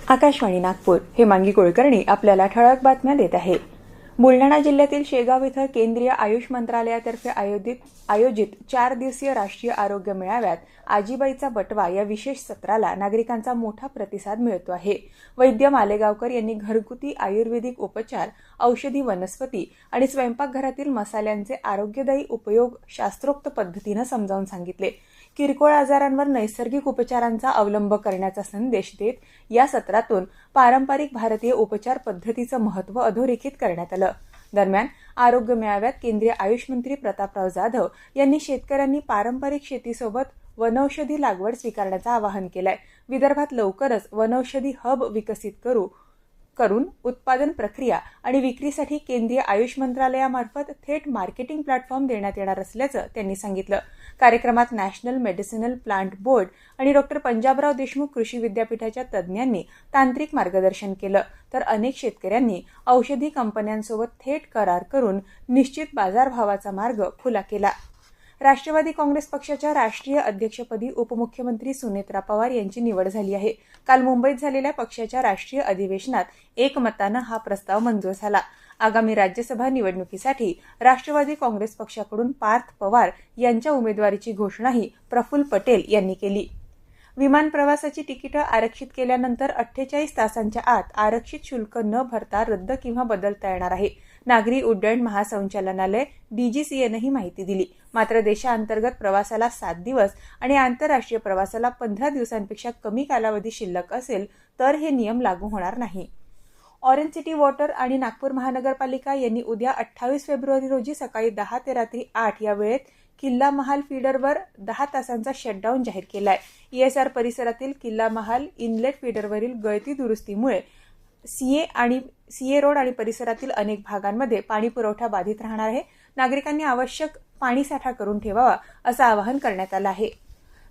आकाशवाणी नागपूर हे मांगी कुलकर्णी आपल्याला ठळक बातम्या देत आहे। बुलढाणा जिल्ह्यातील शेगाव इथं केंद्रीय आयुष मंत्रालयातर्फे आयोजित 4 दिवसीय राष्ट्रीय आरोग्य मेळाव्यात आजीबाईचा बटवा या विशेष सत्राला नागरिकांचा मोठा प्रतिसाद मिळतो आहे। वैद्य मालेगावकर यांनी घरगुती आयुर्वेदिक उपचार, औषधी वनस्पती आणि स्वयंपाकघरातील मसाल्यांचे आरोग्यदायी उपयोग शास्त्रोक्त पद्धतीने समजावून सांगितले। किरकोळ आजारांवर नैसर्गिक उपचारांचा अवलंब करण्याचा संदेश देत या सत्रातून पारंपरिक भारतीय उपचार पद्धतीचं महत्त्व अधोरेखित करण्यात आलं। दरम्यान आरोग्य मेळाव्यात केंद्रीय आयुष मंत्री प्रतापराव जाधव यांनी शेतकऱ्यांनी पारंपरिक शेतीसोबत वनौषधी लागवड स्वीकारण्याचं आवाहन केलंय। विदर्भात लवकरच वनौषधी हब विकसित करून उत्पादन प्रक्रिया आणि विक्रीसाठी केंद्रीय आयुष मंत्रालयामार्फत थेट मार्केटिंग प्लॅटफॉर्म देण्यात येणार असल्याचं त्यांनी सांगितलं। कार्यक्रमात नॅशनल मेडिसिनल प्लांट बोर्ड आणि डॉ. पंजाबराव देशमुख कृषी विद्यापीठाच्या तज्ज्ञांनी तांत्रिक मार्गदर्शन केलं, तर अनेक शेतकऱ्यांनी औषधी कंपन्यांसोबत थेट करार करून निश्चित बाजारभावाचा मार्ग खुला केला। राष्ट्रवादी काँग्रेस पक्षाच्या राष्ट्रीय अध्यक्षपदी उपमुख्यमंत्री सुनेत्रा पवार यांची निवड झाली आहे। काल मुंबईत झालेल्या पक्षाच्या राष्ट्रीय अधिवेशनात एकमतानं हा प्रस्ताव मंजूर झाला। आगामी राज्यसभा निवडणुकीसाठी राष्ट्रवादी काँग्रेस पक्षाकडून पार्थ पवार यांच्या उमेदवारीची घोषणाही प्रफुल्ल पटेल यांनी केली। विमान प्रवासाची तिकीटं आरक्षित केल्यानंतर 48 तासांच्या आत आरक्षित शुल्क न भरता रद्द किंवा बदलता येणार आहे। नागरी उड्डयन महासंचालनालय DGCAनं ही माहिती दिली। मात्र देशांतर्गत प्रवासाला 7 दिवस आणि आंतरराष्ट्रीय प्रवासाला 15 दिवसांपेक्षा कमी कालावधी शिल्लक असेल तर हे नियम लागू होणार नाही। ऑरेंज सिटी वॉटर आणि नागपूर महानगरपालिका यांनी उद्या 28 फेब्रुवारी रोजी सकाळी 10 ते रात्री 8 या वेळेत किल्ला महाल फीडरवर 10 तासांचा शटडाऊन जाहीर केलाय। ESR परिसरातील किल्ला महाल इनलेट फीडरवरील गळती दुरुस्तीमुळे CA रोड आणि परिसरातील अनेक भागांमध्ये पाणी पुरवठा बाधित राहणार आहे। नागरिकांनी आवश्यक पाणी साठा करून ठेवावा असं आवाहन करण्यात आलं आहे।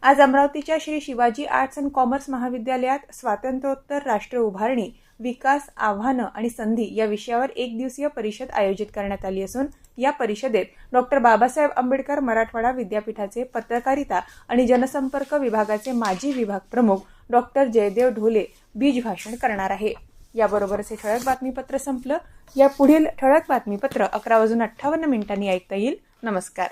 आज अमरावतीच्या Shri Shivaji arts and commerce महाविद्यालयात स्वातंत्र्योत्तर राष्ट्र उभारणी, विकास, आव्हानं आणि संधी या विषयावर 1 दिवसीय परिषद आयोजित करण्यात आली असून या परिषदेत डॉ. बाबासाहेब आंबेडकर मराठवाडा विद्यापीठाचे पत्रकारिता आणि जनसंपर्क विभागाचे माजी विभाग प्रमुख डॉ. जयदेव ढोले बीज भाषण करणार आहे। याबरोबरच हे ठळक बातमीपत्र संपलं। या पुढील ठळक बातमीपत्र 11:58 ऐकता येईल। नमस्कार।